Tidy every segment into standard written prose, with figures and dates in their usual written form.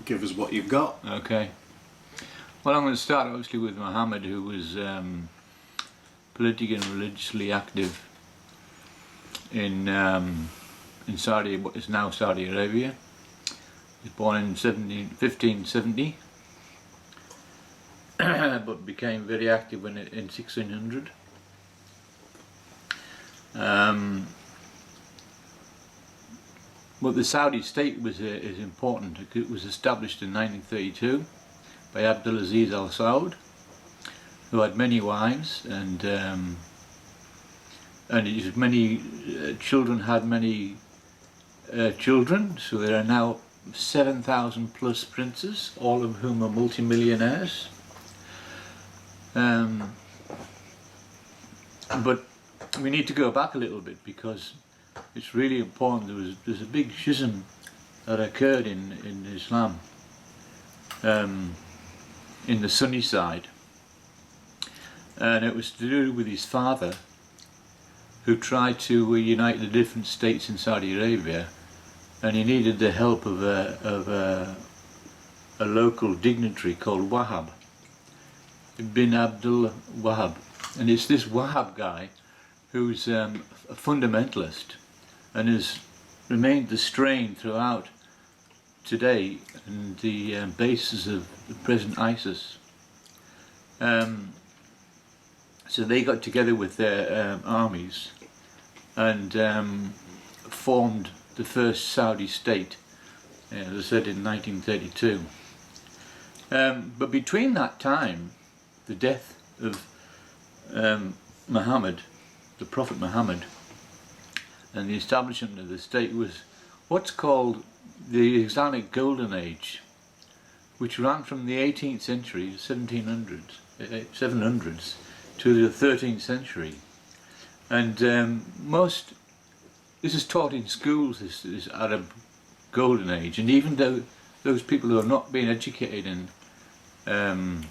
give us what you've got. Okay. Well, I'm going to start obviously with Muhammad, who was politically and religiously active in Saudi, what is now Saudi Arabia. He was born in 1570, but became very active in 1600. But the Saudi state is important. It was established in 1932 by Abdulaziz Al Saud, who had many wives, and many children had many children. So there are now 7,000 plus princes, all of whom are multimillionaires. But we need to go back a little bit, because it's really important. There's a big schism that occurred in Islam, in the Sunni side, and it was to do with his father, who tried to unite the different states in Saudi Arabia, and he needed the help of a local dignitary called Wahhab, bin Abdul Wahhab. And it's this Wahhab guy who's a fundamentalist and has remained the strain throughout today, and the basis of the present ISIS. So they got together with their armies and formed the first Saudi state, as I said, in 1932. But between that time, the death of Muhammad, the Prophet Muhammad, and the establishment of the state, was what's called the Islamic Golden Age, which ran from the 18th century, 700s, to the 13th century. And this is taught in schools, this Arab Golden Age, and even though those people who are not being educated in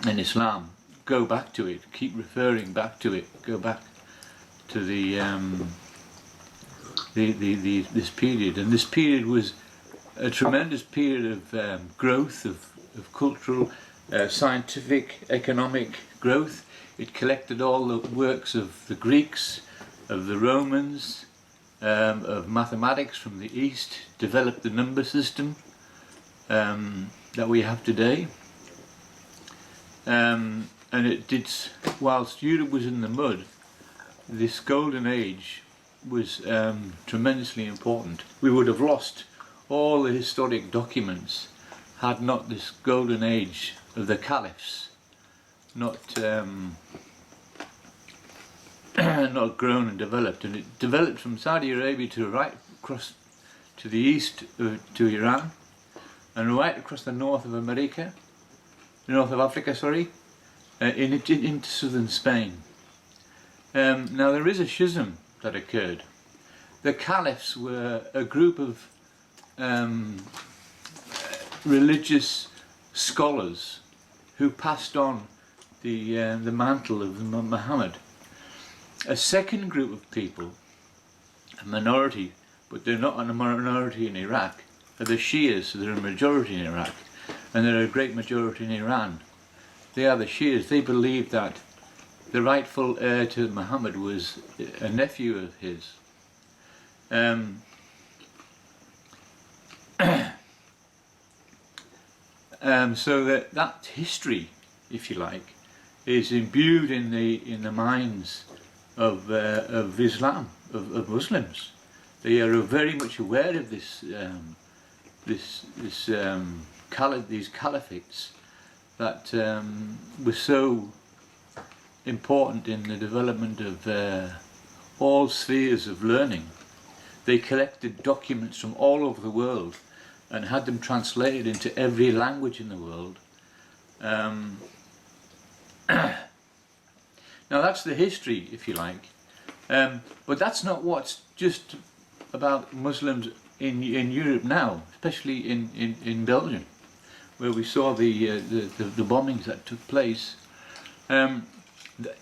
Islam go back to it, keep referring back to it, go back to this period. And this period was a tremendous period of growth, of cultural, scientific, economic growth. It collected all the works of the Greeks, of the Romans, of mathematics from the East, developed the number system that we have today. And it did, whilst Europe was in the mud, this golden age was tremendously important. We would have lost all the historic documents had not this golden age of the caliphs not not grown and developed. And it developed from Saudi Arabia to right across to the east to Iran, and right across the north of America, the north of Africa, sorry, into southern Spain. Now there is a schism that occurred. The caliphs were a group of religious scholars who passed on the mantle of Muhammad. A second group of people, a minority, but they're not a minority in Iraq, are the Shias. So they're a majority in Iraq, and they're a great majority in Iran. They are the Shias. They believe that the rightful heir to Muhammad was a nephew of his. So that history, if you like, is imbued in the minds of Islam, of Muslims. They are very much aware of these caliphates that were so important in the development of all spheres of learning. They collected documents from all over the world and had them translated into every language in the world. Now that's the history, if you like, but that's not what's just about Muslims in Europe now, especially in Belgium, where we saw the bombings that took place.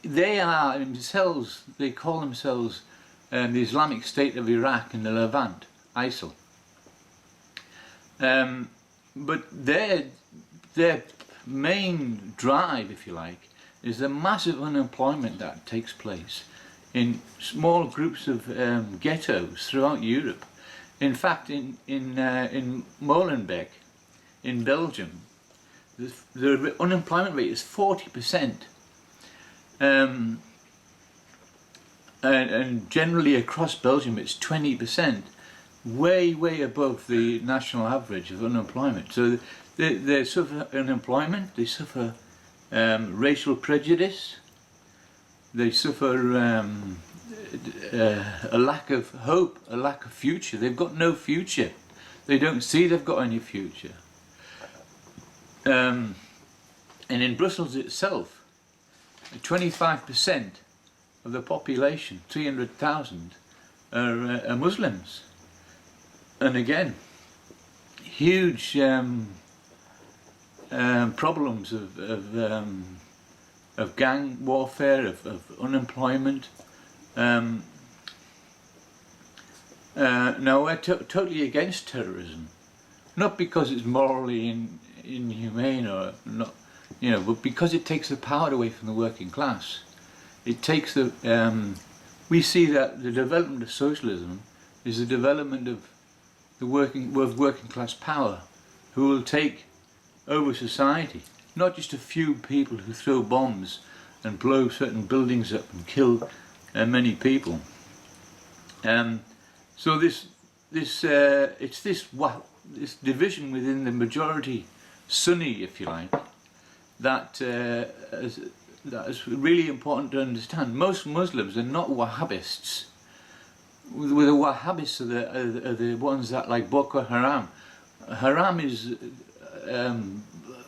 They are themselves, they call themselves the Islamic State of Iraq and the Levant, ISIL. but their main drive, if you like, is the massive unemployment that takes place in small groups of ghettos throughout Europe. In fact, in Molenbeek, in Belgium, the unemployment rate is 40%, and generally across Belgium it's 20%, way above the national average of unemployment. So they suffer unemployment, they suffer racial prejudice, they suffer a lack of hope, a lack of future. They've got no future. They don't see they've got any future. And in Brussels itself, 25% of the population, 300,000, are Muslims. And again, huge problems of gang warfare, of unemployment. Now we're totally against terrorism, not because it's morally inhumane or not, you know, but because it takes the power away from the working class. It takes the. We see that the development of socialism is the development of the working class power, who will take over society. Not just a few people who throw bombs and blow certain buildings up and kill many people. So this division within the majority Sunni, if you like, that is really important to understand. Most Muslims are not Wahhabists. The Wahhabists are the ones that like Boko Haram. Haram is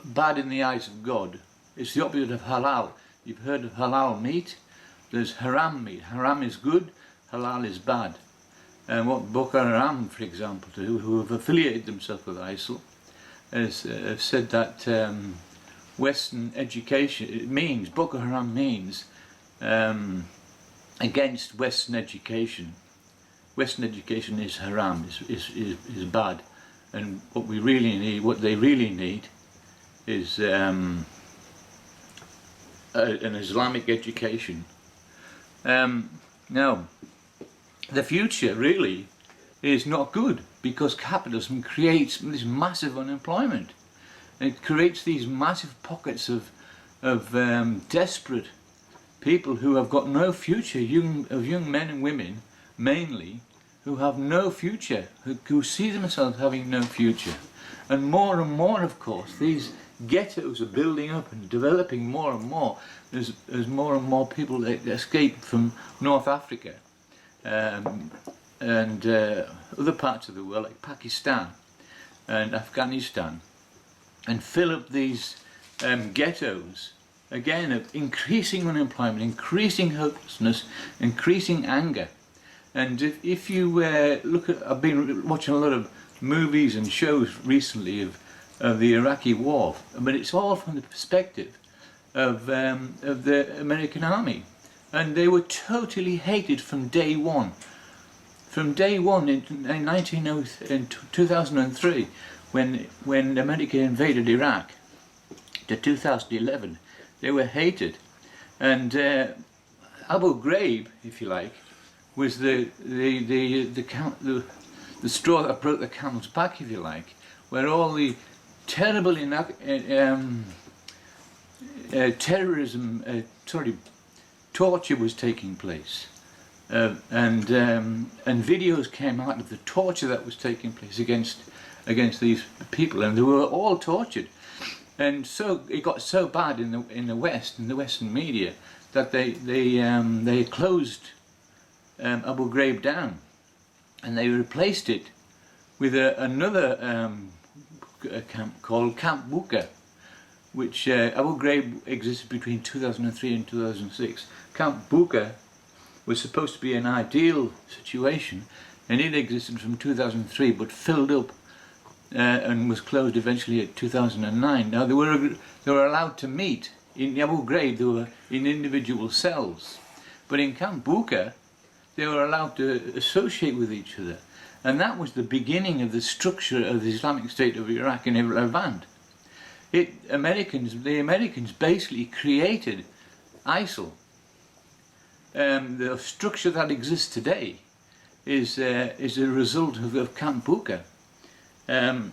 bad in the eyes of God. It's the opposite of halal. You've heard of halal meat. There's haram meat. Haram is good, halal is bad. And what Boko Haram, for example, do, who have affiliated themselves with ISIL, have said that Western education, it means, Boko Haram means against Western education. Western education is haram, is bad, and what they really need, is an Islamic education. Now, the future really is not good, because capitalism creates this massive unemployment. It creates these massive pockets of desperate people who have got no future, young men and women mainly, who have no future, who see themselves having no future. And more, of course, these ghettos are building up and developing more and more as more and more people escape from North Africa and other parts of the world, like Pakistan and Afghanistan, and fill up these ghettos, again, of increasing unemployment, increasing hopelessness, increasing anger. And if you look at, I've been watching a lot of movies and shows recently of the Iraqi war, but it's all from the perspective of the American army, and they were totally hated from day one. From day one in 2003, when America invaded Iraq, to 2011, they were hated, and Abu Ghraib, if you like, was the straw that broke the camel's back, if you like, where all the terrible torture was taking place, and videos came out of the torture that was taking place against these people, and they were all tortured. And so it got so bad in the West, in the Western media, that they closed Abu Ghraib down, and they replaced it with another camp called Camp Buka, which Abu Ghraib existed between 2003 and 2006. Camp Buka was supposed to be an ideal situation, and it existed from 2003, but filled up and was closed eventually at 2009. Now they were allowed to meet in Abu Ghraib. They were in individual cells, but in Camp Buka they were allowed to associate with each other, And that was the beginning of the structure of the Islamic State of Iraq and Levant. The Americans basically created ISIL. The structure that exists today is a result of Camp Bucca. And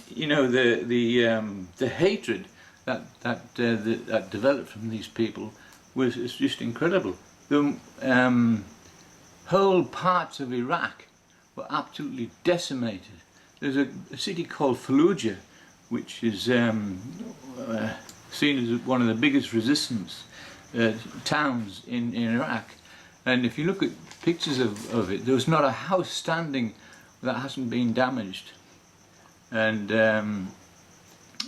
you know, the hatred that developed from these people was just incredible. The whole parts of Iraq were absolutely decimated. There's a city called Fallujah, which is seen as one of the biggest resistance towns in Iraq. And if you look at pictures of it, there was not a house standing that hasn't been damaged. And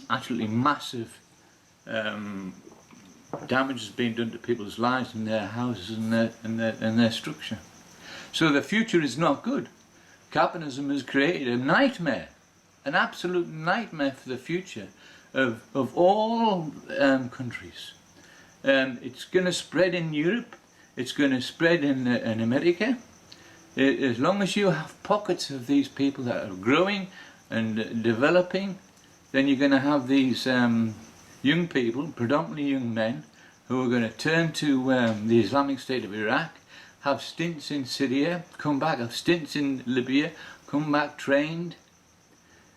absolutely massive damage has been done to people's lives and their houses and their structure. So the future is not good. Capitalism has created a nightmare, an absolute nightmare for the future of all countries. It's going to spread in Europe, it's going to spread in America. As long as you have pockets of these people that are growing and developing, then you're going to have these young people, predominantly young men, who are going to turn to the Islamic State of Iraq, have stints in Syria, come back, have stints in Libya, come back trained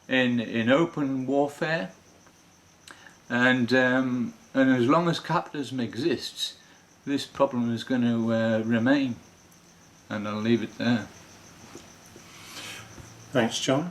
in open warfare, and as long as capitalism exists, this problem is going to remain. And I'll leave it there. Thanks, John.